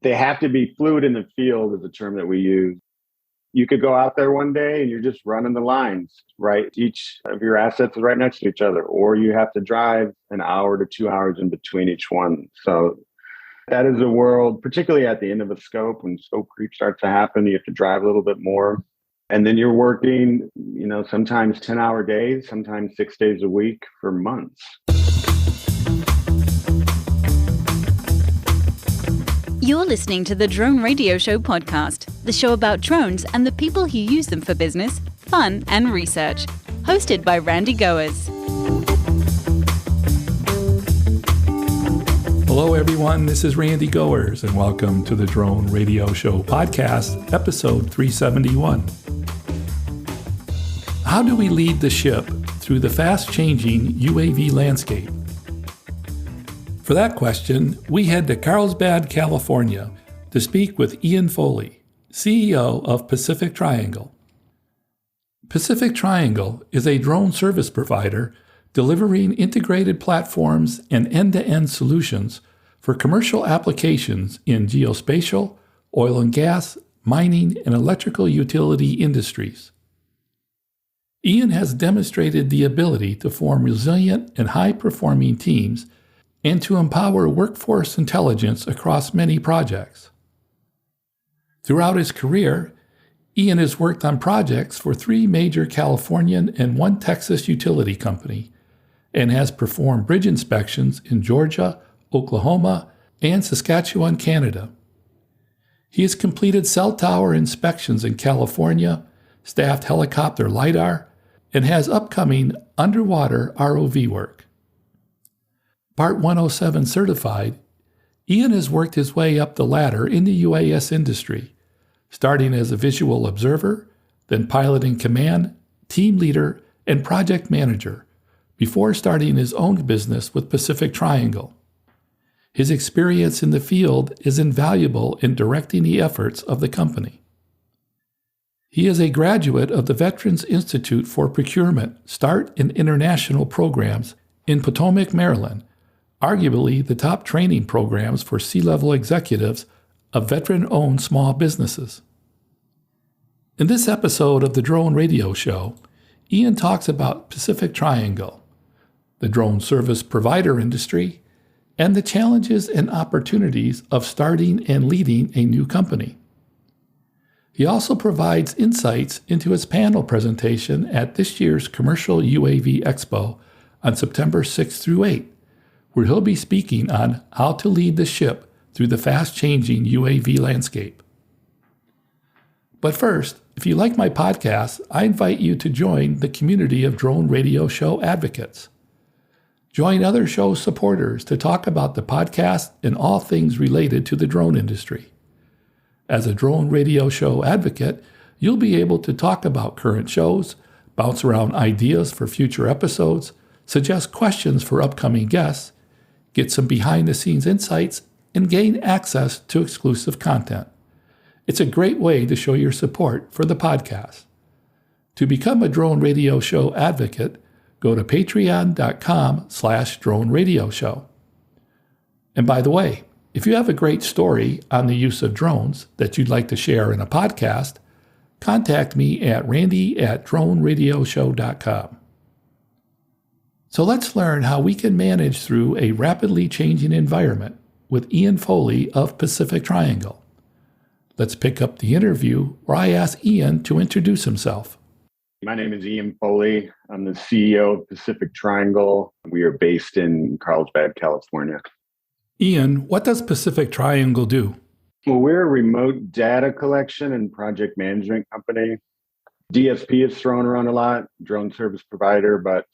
They have to be fluid in the field is the term that we use. You could go out there one day and you're just running the lines, right? Each of your assets is right next to each other, or you have to drive an hour to 2 hours in between each one. So that is a world, particularly at the end of a scope, when scope creep starts to happen, you have to drive a little bit more. And then you're working, sometimes 10-hour days, sometimes 6 days a week for months. You're listening to the Drone Radio Show podcast, the show about drones and the people who use them for business, fun, and research. Hosted by Randy Goers. Hello, everyone. This is Randy Goers, and welcome to the Drone Radio Show podcast, episode 371. How do we lead the ship through the fast-changing UAV landscape? For that question, we head to Carlsbad, California, to speak with Ian Foley, CEO of Pacific Triangle. Pacific Triangle is a drone service provider delivering integrated platforms and end-to-end solutions for commercial applications in geospatial, oil and gas, mining, and electrical utility industries. Ian has demonstrated the ability to form resilient and high-performing teams and to empower workforce intelligence across many projects. Throughout his career, Ian has worked on projects for 3 major Californian and 1 Texas utility company, and has performed bridge inspections in Georgia, Oklahoma, and Saskatchewan, Canada. He has completed cell tower inspections in California, staffed helicopter LiDAR, and has upcoming underwater ROV work. Part 107 certified, Ian has worked his way up the ladder in the UAS industry, starting as a visual observer, then pilot in command, team leader, and project manager, before starting his own business with Pacific Triangle. His experience in the field is invaluable in directing the efforts of the company. He is a graduate of the Veterans Institute for Procurement Start and International Programs in Potomac, Maryland, arguably the top training programs for C-level executives of veteran-owned small businesses. In this episode of the Drone Radio Show, Ian talks about Pacific Triangle, the drone service provider industry, and the challenges and opportunities of starting and leading a new company. He also provides insights into his panel presentation at this year's Commercial UAV Expo on September 6 through 8, where he'll be speaking on how to lead the ship through the fast-changing UAV landscape. But first, if you like my podcast, I invite you to join the community of Drone Radio Show advocates. Join other show supporters to talk about the podcast and all things related to the drone industry. As a Drone Radio Show advocate, you'll be able to talk about current shows, bounce around ideas for future episodes, suggest questions for upcoming guests, get some behind-the-scenes insights, and gain access to exclusive content. It's a great way to show your support for the podcast. To become a Drone Radio Show advocate, go to patreon.com/Drone Radio Show. And by the way, if you have a great story on the use of drones that you'd like to share in a podcast, contact me at randy@droneradioshow.com. So let's learn how we can manage through a rapidly changing environment with Ian Foley of Pacific Triangle. Let's pick up the interview where I ask Ian to introduce himself. My name is Ian Foley. I'm the CEO of Pacific Triangle. We are based in Carlsbad, California. Ian, what does Pacific Triangle do? Well, we're a remote data collection and project management company. DSP is thrown around a lot, drone service provider, but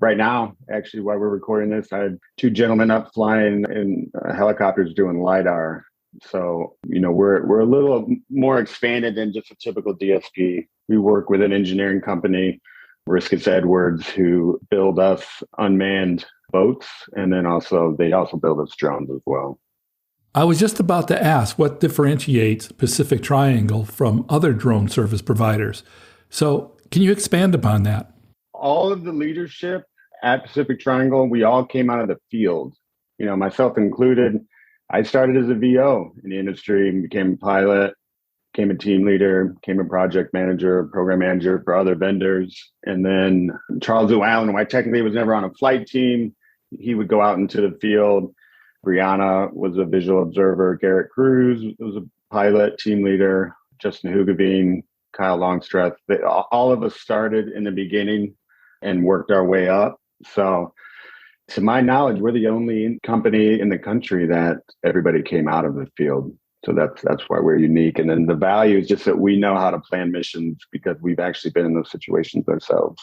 right now, actually, while we're recording this, I had 2 gentlemen up flying in helicopters doing LiDAR. So, we're a little more expanded than just a typical DSP. We work with an engineering company, Riskus Edwards, who build us unmanned boats, and then they also build us drones as well. I was just about to ask what differentiates Pacific Triangle from other drone service providers. So can you expand upon that? All of the leadership at Pacific Triangle, we all came out of the field, myself included. I started as a VO in the industry and became a pilot, became a team leader, became a project manager, program manager for other vendors. And then Charles Llewellyn, who I technically was never on a flight team, he would go out into the field. Brianna was a visual observer. Garrett Cruz was a pilot, team leader. Justin Hugavine, Kyle Longstreth. All of us started in the beginning and worked our way up. So to my knowledge, we're the only company in the country that everybody came out of the field. So that's why we're unique. And then the value is just that we know how to plan missions because we've actually been in those situations ourselves.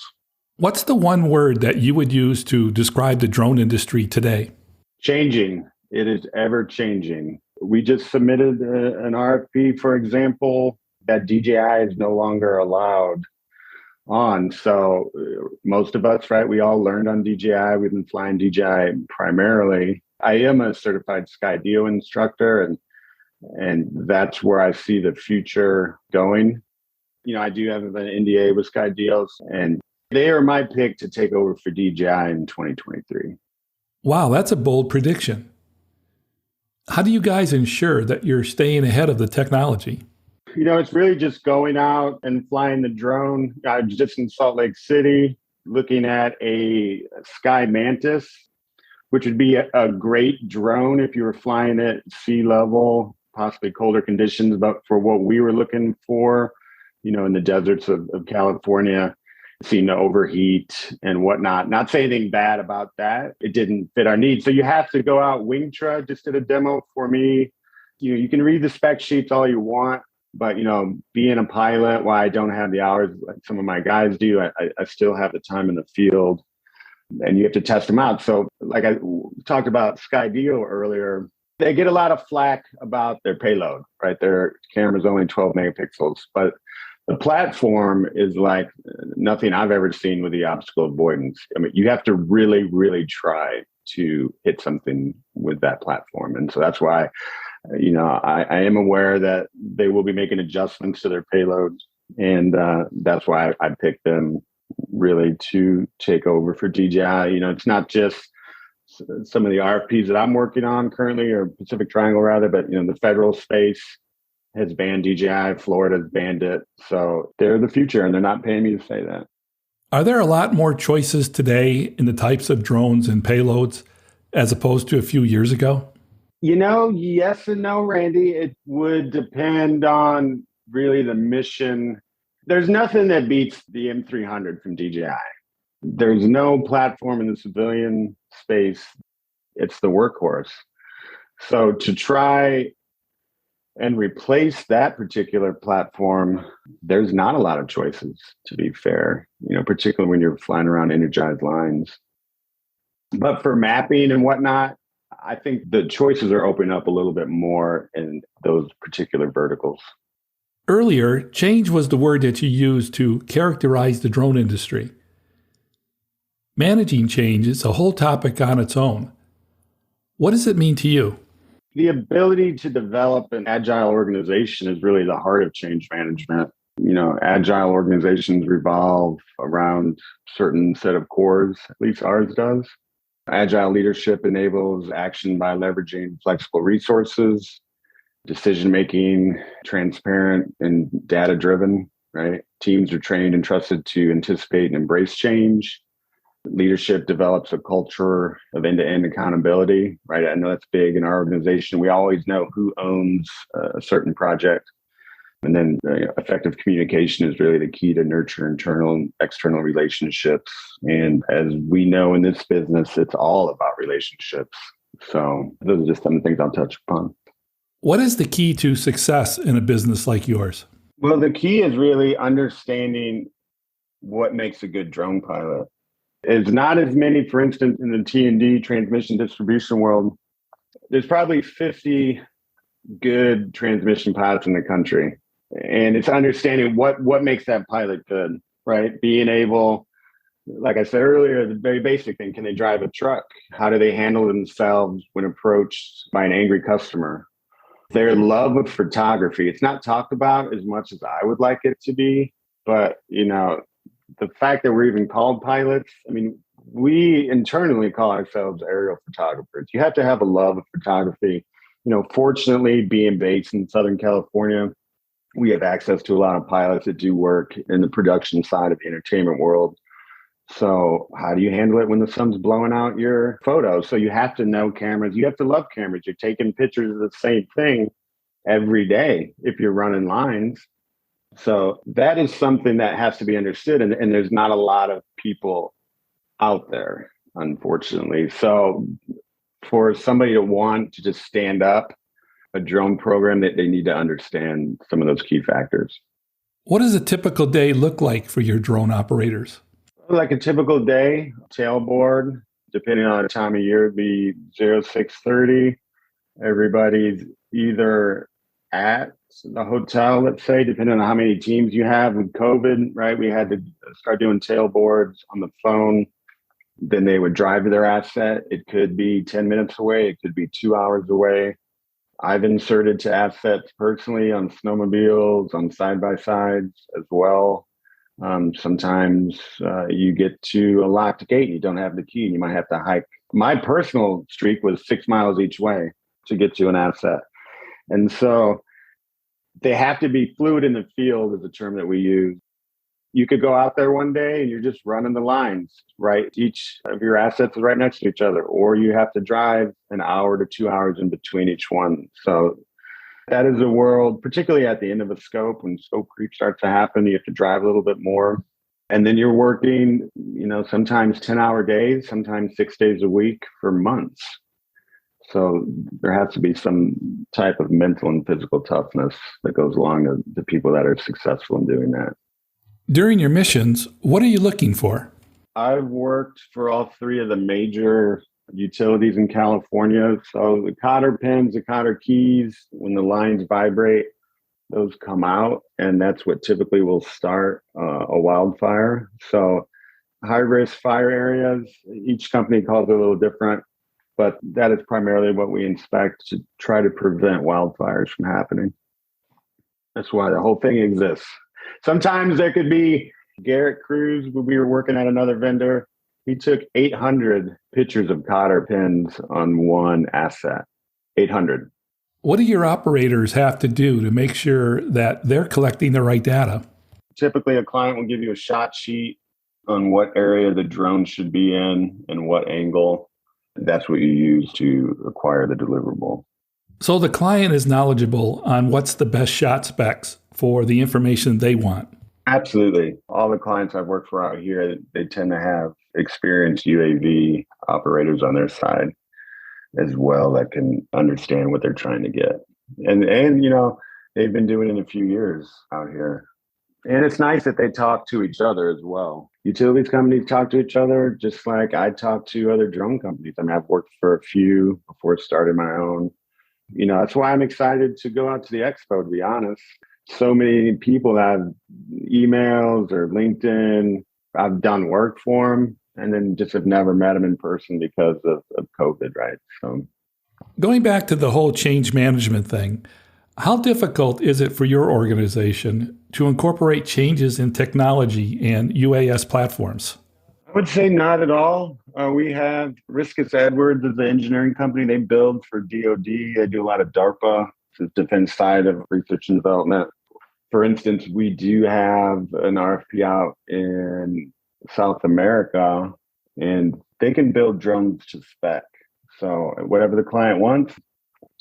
What's the one word that you would use to describe the drone industry today? Changing. It is ever changing. We just submitted an RFP, for example, that DJI is no longer allowed on. So most of us, right, we all learned on DJI. We've been flying DJI primarily. I am a certified Skydio instructor, and that's where I see the future going. You know, I do have an NDA with Skydios, and they are my pick to take over for DJI in 2023. Wow, that's a bold prediction. How do you guys ensure that you're staying ahead of the technology? You know, it's really just going out and flying the drone. I was just in Salt Lake City looking at a Sky Mantis, which would be a great drone if you were flying at sea level, possibly colder conditions. But for what we were looking for, you know, in the deserts of California, seeing to overheat and whatnot. Not say anything bad about that. It didn't fit our needs. So you have to go out. Wingtra just did a demo for me. You can read the spec sheets all you want, but, you know, being a pilot, while I don't have the hours like some of my guys do, I still have the time in the field, and you have to test them out. So like I talked about Skydio earlier, they get a lot of flack about their payload, right? Their camera's only 12 megapixels, but the platform is like nothing I've ever seen with the obstacle avoidance. I mean, you have to really, really try to hit something with that platform. And so that's why, you know, I am aware that they will be making adjustments to their payloads. And that's why I picked them really to take over for DJI. You know, it's not just some of the RFPs that I'm working on currently, or Pacific Triangle rather, but, you know, the federal space has banned DJI, Florida's banned it. So they're the future, and they're not paying me to say that. Are there a lot more choices today in the types of drones and payloads as opposed to a few years ago? You know, yes and no, Randy. It would depend on really the mission. There's nothing that beats the M300 from DJI. There's no platform in the civilian space. It's the workhorse. So to try and replace that particular platform, there's not a lot of choices, to be fair, you know, particularly when you're flying around energized lines. But for mapping and whatnot, I think the choices are opening up a little bit more in those particular verticals. Earlier, change was the word that you used to characterize the drone industry. Managing change is a whole topic on its own. What does it mean to you? The ability to develop an agile organization is really the heart of change management. You know, agile organizations revolve around a certain set of cores, at least ours does. Agile leadership enables action by leveraging flexible resources, decision-making, transparent and data-driven, right? Teams are trained and trusted to anticipate and embrace change. Leadership develops a culture of end-to-end accountability, right? I know that's big in our organization. We always know who owns a certain project. And then effective communication is really the key to nurture internal and external relationships. And as we know in this business, it's all about relationships. So those are just some of the things I'll touch upon. What is the key to success in a business like yours? Well, the key is really understanding what makes a good drone pilot. It's not as many, for instance, in the T&D transmission distribution world. There's probably 50 good transmission pilots in the country. And it's understanding what makes that pilot good, right? Being able, like I said earlier, the very basic thing, can they drive a truck? How do they handle themselves when approached by an angry customer? Their love of photography. It's not talked about as much as I would like it to be, but, you know, the fact that we're even called pilots, I mean, we internally call ourselves aerial photographers. You have to have a love of photography Fortunately, being based in Southern California, we have access to a lot of pilots that do work in the production side of the entertainment world. So how do you handle it when the sun's blowing out your photos? So you have to know cameras. You have to love cameras. You're taking pictures of the same thing every day if you're running lines. So that is something that has to be understood. And there's not a lot of people out there, unfortunately. So for somebody to want to just stand up a drone program, that they need to understand some of those key factors. What does a typical day look like for your drone operators? Like a typical day, tailboard, depending on the time of year, it'd be 0630. Everybody's either at the hotel, let's say, depending on how many teams you have. With COVID, right, we had to start doing tailboards on the phone. Then they would drive to their asset. It could be 10 minutes away. It could be 2 hours away. I've inserted to assets personally on snowmobiles, on side-by-sides as well. Sometimes you get to a locked gate and you don't have the key and you might have to hike. My personal streak was 6 miles each way to get to an asset. And so they have to be fluid in the field is a term that we use. You could go out there one day and you're just running the lines, right? Each of your assets is right next to each other, or you have to drive an hour to 2 hours in between each one. So that is a world, particularly at the end of a scope, when scope creep starts to happen, you have to drive a little bit more. And then you're working, sometimes 10-hour days, sometimes 6 days a week for months. So there has to be some type of mental and physical toughness that goes along to the people that are successful in doing that. During your missions, what are you looking for? I've worked for all three of the major utilities in California. So the cotter pins, the cotter keys, when the lines vibrate, those come out, and that's what typically will start a wildfire. So high-risk fire areas, each company calls it a little different, but that is primarily what we inspect to try to prevent wildfires from happening. That's why the whole thing exists. Sometimes there could be Garrett Cruz, when we were working at another vendor, he took 800 pictures of cotter pins on one asset. 800. What do your operators have to do to make sure that they're collecting the right data? Typically, a client will give you a shot sheet on what area the drone should be in and what angle. That's what you use to acquire the deliverable. So the client is knowledgeable on what's the best shot specs for the information they want. Absolutely. All the clients I've worked for out here, they tend to have experienced UAV operators on their side as well that can understand what they're trying to get. And they've been doing it a few years out here. And it's nice that they talk to each other as well. Utilities companies talk to each other just like I talk to other drone companies. I mean, I've worked for a few before I started my own. That's why I'm excited to go out to the expo, to be honest. So many people have emails or LinkedIn. I've done work for them and then just have never met them in person because of COVID, right? So, going back to the whole change management thing, how difficult is it for your organization to incorporate changes in technology and UAS platforms? I would say not at all. We have Riskus Edwards as the engineering company. They build for DoD. They do a lot of DARPA, the defense side of research and development. For instance, we do have an RFP out in South America, and they can build drones to spec. So whatever the client wants,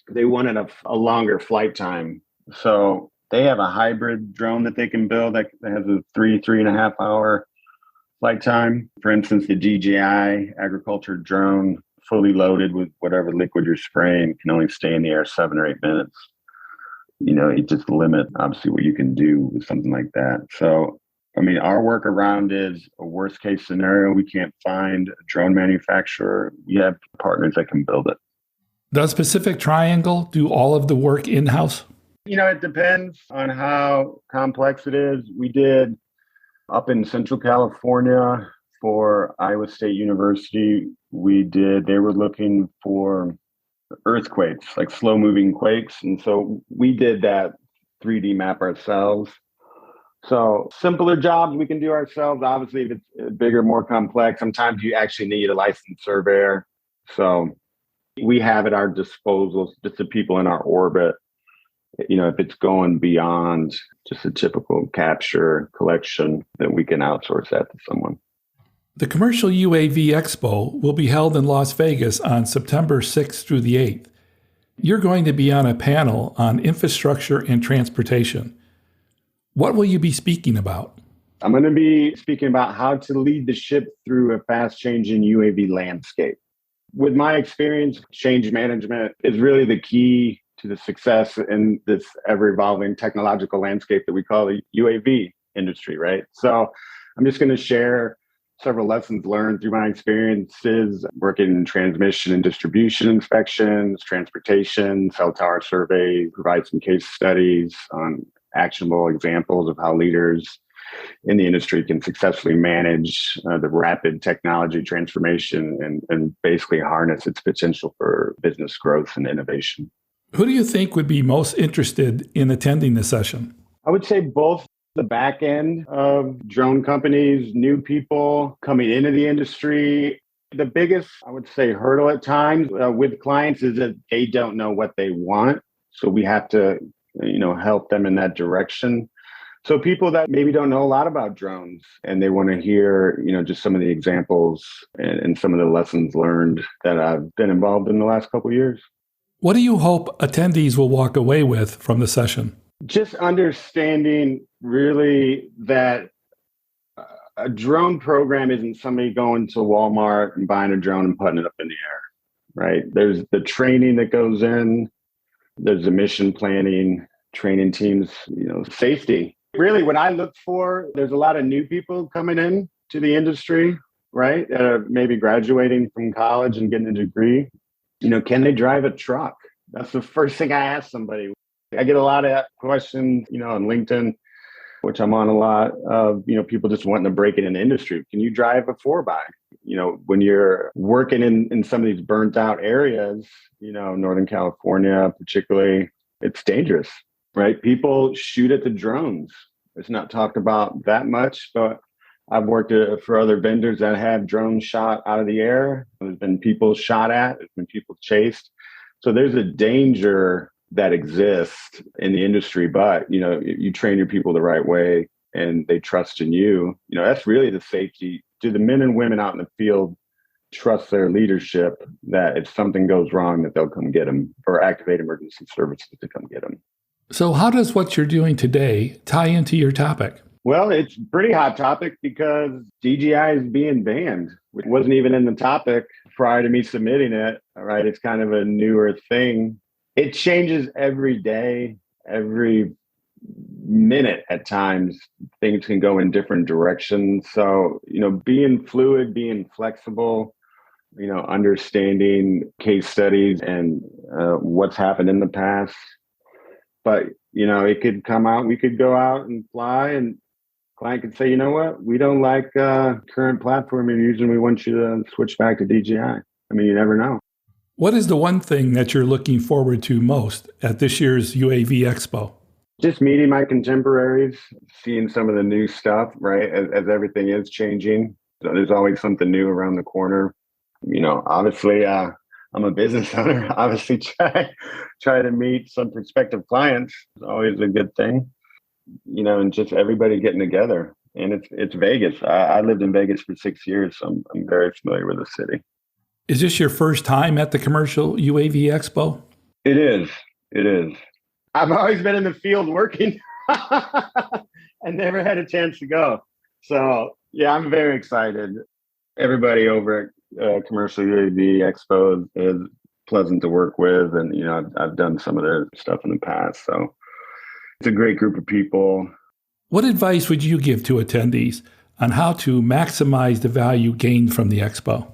they wanted a longer flight time. So they have a hybrid drone that they can build that has a 3.5 hour flight time. For instance, the DJI agriculture drone, fully loaded with whatever liquid you're spraying, can only stay in the air 7 or 8 minutes. It just limits, obviously, what you can do with something like that. So, our workaround is a worst case scenario. We can't find a drone manufacturer. We have partners that can build it. Does Pacific Triangle do all of the work in-house? It depends on how complex it is. We did up in Central California for Iowa State University. They were looking for earthquakes, like slow moving quakes. And so we did that 3D map ourselves. So simpler jobs we can do ourselves. Obviously, if it's bigger, more complex, sometimes you actually need a licensed surveyor. So We have at our disposal just the people in our orbit. If it's going beyond just a typical capture collection, then we can outsource that to someone. The Commercial UAV Expo will be held in Las Vegas on September 6th through the 8th. You're going to be on a panel on infrastructure and transportation. What will you be speaking about? I'm going to be speaking about how to lead the ship through a fast-changing UAV landscape. With my experience, change management is really the key to the success in this ever-evolving technological landscape that we call the UAV industry, right? So I'm just going to share several lessons learned through my experiences working in transmission and distribution inspections, transportation, cell tower surveys, provide some case studies on actionable examples of how leaders in the industry can successfully manage the rapid technology transformation and basically harness its potential for business growth and innovation. Who do you think would be most interested in attending the session? I would say both the back end of drone companies, new people coming into the industry. The biggest, I would say, hurdle at times with clients is that they don't know what they want. So we have to, help them in that direction. So people that maybe don't know a lot about drones and they want to hear, just some of the examples and some of the lessons learned that I've been involved in the last couple of years. What do you hope attendees will walk away with from the session? Just understanding really that a drone program isn't somebody going to Walmart and buying a drone and putting it up in the air, right? There's the training that goes in, there's the mission planning, training teams, safety. Really, what I look for, there's a lot of new people coming in to the industry, right? That are maybe graduating from college and getting a degree. Can they drive a truck? That's the first thing I ask somebody. I get a lot of questions, on LinkedIn, which I'm on a lot of, people just wanting to break it in the industry. Can you drive a 4x? When you're working in some of these burnt out areas, Northern California, particularly, it's dangerous, right? People shoot at the drones. It's not talked about that much, but I've worked for other vendors that have drones shot out of the air. There's been people shot at, there's been people chased. So there's a danger that exists in the industry, but you train your people the right way and they trust in you. That's really the safety. Do the men and women out in the field trust their leadership that if something goes wrong, that they'll come get them, or activate emergency services to come get them? So how does what you're doing today tie into your topic? Well, it's a pretty hot topic because DJI is being banned. It wasn't even in the topic prior to me submitting it. All right. It's kind of a newer thing. It changes every day, every minute at times. Things can go in different directions. So, being fluid, being flexible, understanding case studies and what's happened in the past. But, it could come out, we could go out and fly and client could say, you know what, we don't like current platform you're using. We want you to switch back to DJI. I mean, you never know. What is the one thing that you're looking forward to most at this year's UAV Expo? Just meeting my contemporaries, seeing some of the new stuff, right? As everything is changing. So there's always something new around the corner. Obviously, I'm a business owner. Obviously, try to meet some prospective clients is always a good thing. And just everybody getting together. And it's Vegas. I lived in Vegas for 6 years, so I'm very familiar with the city. Is this your first time at the Commercial UAV Expo? It is. I've always been in the field working and never had a chance to go. So, yeah, I'm very excited. Everybody over at Commercial UAV Expo is pleasant to work with. And, I've done some of their stuff in the past. So it's a great group of people. What advice would you give to attendees on how to maximize the value gained from the expo?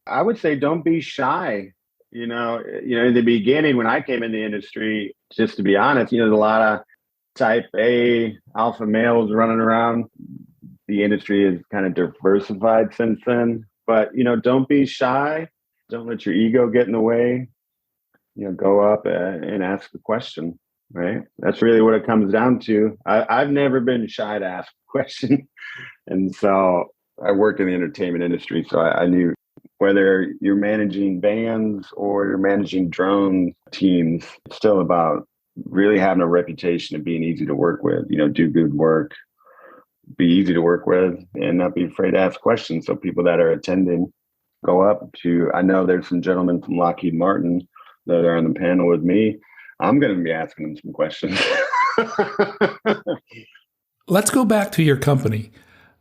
I would say don't be shy. In the beginning when I came in the industry, just to be honest, there's a lot of type A alpha males running around. The industry is kind of diversified since then. But, don't be shy. Don't let your ego get in the way. Go up and ask a question, right? That's really what it comes down to. I've never been shy to ask a question. And so I worked in the entertainment industry, so I knew Whether you're managing bands or you're managing drone teams, it's still about really having a reputation of being easy to work with, do good work, be easy to work with, and not be afraid to ask questions. So people that are attending go up to, I know there's some gentlemen from Lockheed Martin that are on the panel with me. I'm going to be asking them some questions. Let's go back to your company.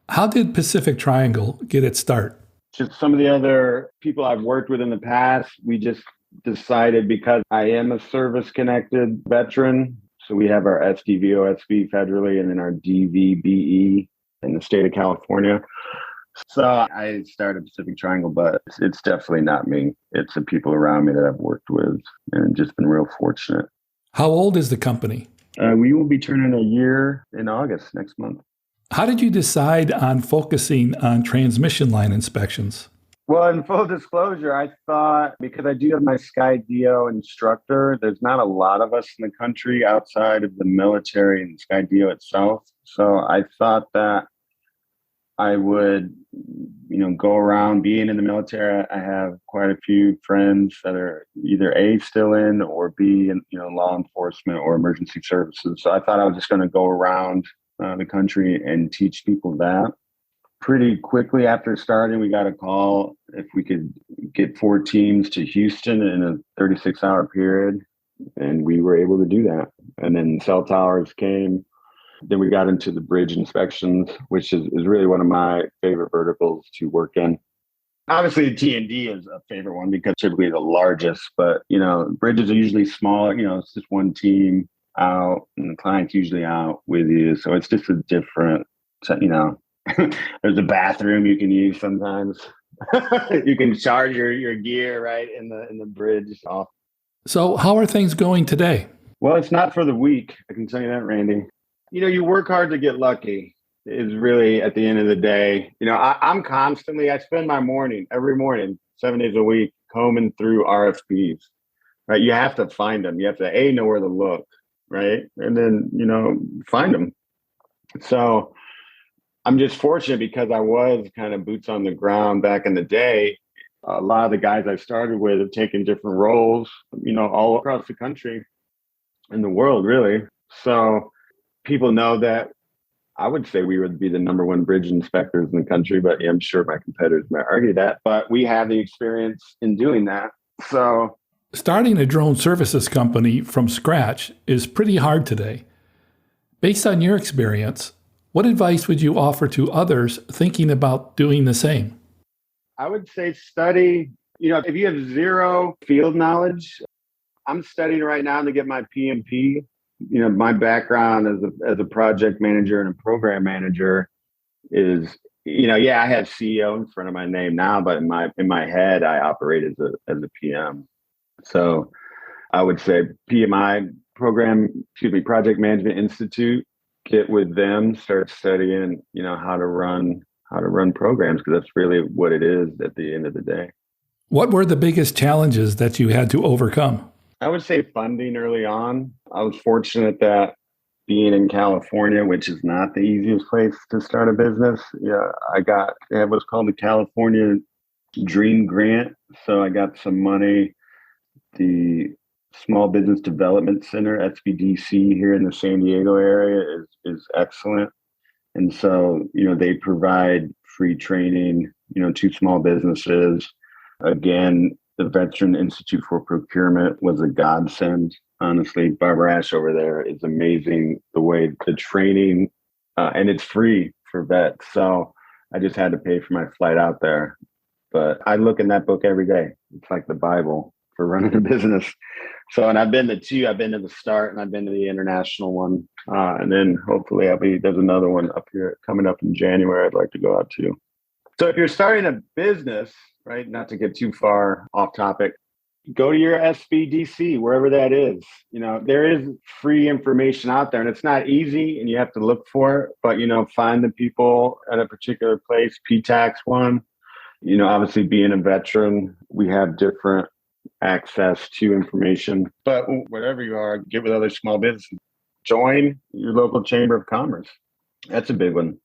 How did Pacific Triangle get its start? Just some of the other people I've worked with in the past, we just decided, because I am a service-connected veteran, so we have our SDVOSB federally and then our DVBE in the state of California. So I started Pacific Triangle, but it's definitely not me. It's the people around me that I've worked with and just been real fortunate. How old is the company? We will be turning a year in August next month. How did you decide on focusing on transmission line inspections? Well, in full disclosure, I thought, because I do have my Skydio instructor, there's not a lot of us in the country outside of the military and Skydio itself. So I thought that I would, go around. Being in the military, I have quite a few friends that are either A, still in, or B, in, law enforcement or emergency services. So I thought I was just going to go around the country and teach people that. Pretty quickly after starting, we got a call if we could get 4 teams to Houston in a 36-hour period, and we were able to do that. And then cell towers came. Then we got into the bridge inspections, which is really one of my favorite verticals to work in. Obviously, T&D is a favorite one because typically the largest, but, bridges are usually smaller. It's just one team out and the client's usually out with you. So it's just a different, there's a bathroom you can use sometimes. You can charge your gear right in the bridge off. So how are things going today? Well, it's not for the weak. I can tell you that, Randy. You work hard to get lucky is really at the end of the day. I spend my every morning, 7 days a week, combing through RFPs, right? You have to find them. You have to know where to look, right? And then, find them. So I'm just fortunate because I was kind of boots on the ground back in the day. A lot of the guys I started with have taken different roles, all across the country and the world, really. So people know that I would say we would be the number one bridge inspectors in the country, but I'm sure my competitors might argue that. But we have the experience in doing that. So starting a drone services company from scratch is pretty hard today. Based on your experience, what advice would you offer to others thinking about doing the same? I would say study. If you have zero field knowledge, I'm studying right now to get my PMP. My background as a project manager and a program manager is, I have CEO in front of my name now, but in my head, I operate as a PM. So I would say Project Management Institute, get with them, start studying, how to run programs, because that's really what it is at the end of the day. What were the biggest challenges that you had to overcome? I would say funding early on. I was fortunate that being in California, which is not the easiest place to start a business, I got what's called the California Dream Grant. So I got some money. The Small Business Development Center, SBDC, here in the San Diego area is excellent. And so, they provide free training, to small businesses. Again, the Veteran Institute for Procurement was a godsend. Honestly, Barbara Ash over there is amazing, the way the training, and it's free for vets. So I just had to pay for my flight out there. But I look in that book every day. It's like the Bible for running a business. So, and I've been to 2. I've been to the start and I've been to the international one. And then hopefully there's another one up here coming up in January I'd like to go out to. So if you're starting a business, right, not to get too far off topic, go to your SBDC, wherever that is. There is free information out there, and it's not easy and you have to look for it, but, find the people at a particular place. PTAX one, obviously being a veteran, we have different access to information, but wherever you are, get with other small businesses. Join your local chamber of commerce. That's a big one.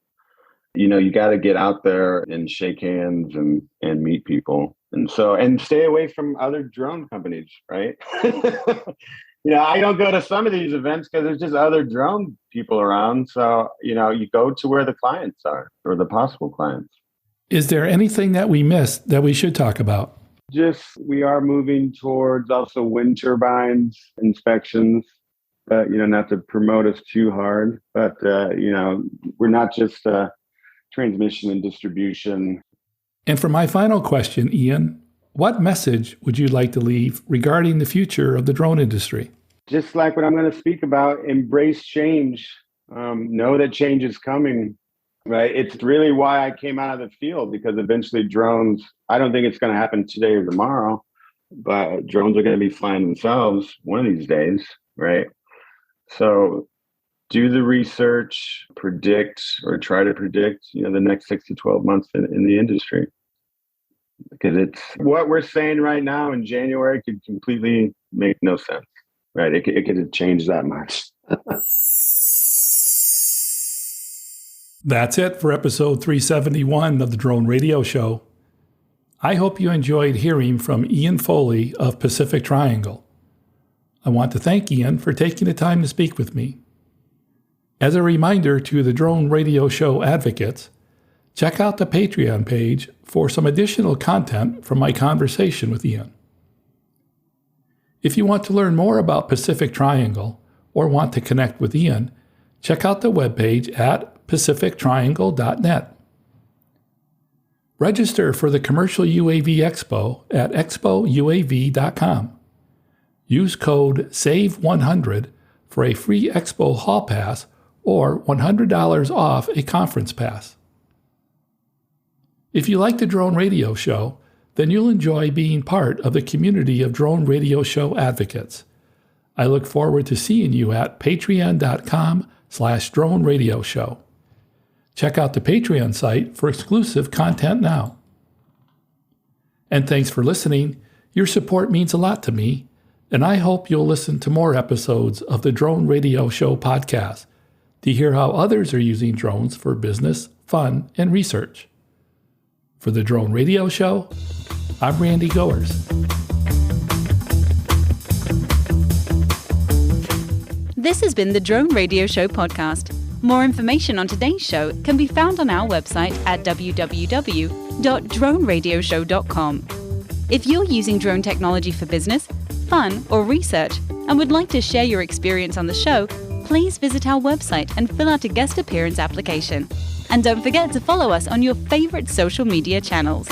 You got to get out there and shake hands and meet people. And stay away from other drone companies, right? I don't go to some of these events because there's just other drone people around. So, you go to where the clients are or the possible clients. Is there anything that we missed that we should talk about? We are moving towards also wind turbines inspections, not to promote us too hard, but, we're not just transmission and distribution. And for my final question, Ian, what message would you like to leave regarding the future of the drone industry? Just like what I'm going to speak about, embrace change. Know that change is coming, right? It's really why I came out of the field, because eventually drones, I don't think it's going to happen today or tomorrow, but drones are going to be flying themselves one of these days, right? So do the research, predict or try to predict, the next 6 to 12 months in the industry. Because it's what we're saying right now in January could completely make no sense, right? It could change that much. That's it for episode 371 of the Drone Radio Show. I hope you enjoyed hearing from Ian Foley of Pacific Triangle. I want to thank Ian for taking the time to speak with me. As a reminder to the Drone Radio Show advocates, check out the Patreon page for some additional content from my conversation with Ian. If you want to learn more about Pacific Triangle or want to connect with Ian, check out the webpage at pacifictriangle.net. Register for the commercial UAV Expo at expouav.com. Use code SAVE100 for a free Expo Hall Pass or $100 off a conference pass. If you like the Drone Radio Show, then you'll enjoy being part of the community of Drone Radio Show advocates. I look forward to seeing you at patreon.com/Drone Radio Show. Check out the Patreon site for exclusive content now. And thanks for listening. Your support means a lot to me, and I hope you'll listen to more episodes of the Drone Radio Show podcast to hear how others are using drones for business, fun, and research. For the Drone Radio Show, I'm Randy Goers. This has been the Drone Radio Show podcast. More information on today's show can be found on our website at www.droneradioshow.com. If you're using drone technology for business, fun, or research and would like to share your experience on the show, please visit our website and fill out a guest appearance application. And don't forget to follow us on your favorite social media channels.